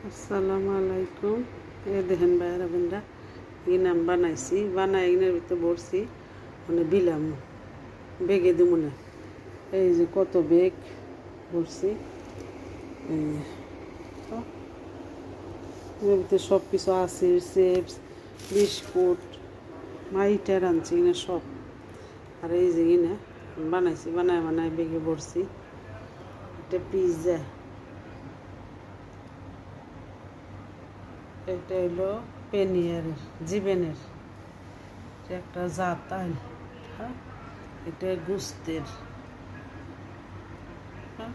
আসসালামু আলাইকুম। দেখেন ভাইয়েরা বোনরা এই নাম বানাইছি, বানাই এর ভিতরে ভরছি মানে বিলাম বেগে দিব না। এই যে কত বেগ ভরছি, এই যে এর ভিতরে সব কিছু আছে, চিপস বিস্কুট মাইটার আনছি না সব। আর এই যে না বানাইছি, বানায় বেগে ভরছি। এটা পিৎজা, এটা হলো পেনিয়ারের জিবেনের একটা জাত আইল। হ্যাঁ, এটা গুস্তের। হ্যাঁ,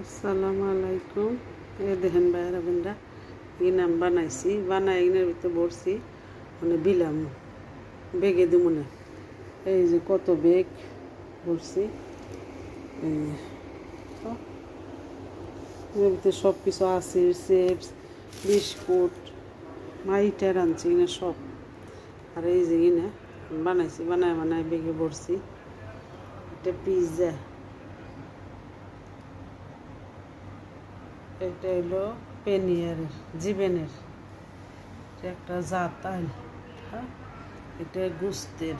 আসসালামু আলাইকুম। দেখেন ভাইয়েরা বোনরা এই নাম বানাইছি, বানাই এর ভিতরে ভরছি মানে বিলাম বেগে দিব না। এই যে কত বেগ ভরছি, এই যে এর ভিতরে সব কিছু আছে, চিপস বিস্কুট মাইটার আনছি না সব। আর এই যে না বানাইছি, বানায় বেগে ভরছি। এটা পিৎজা, এটা হলো পেনিয়ারের জিবেনের একটা জাত আইল। হ্যাঁ, এটা গুস্তের।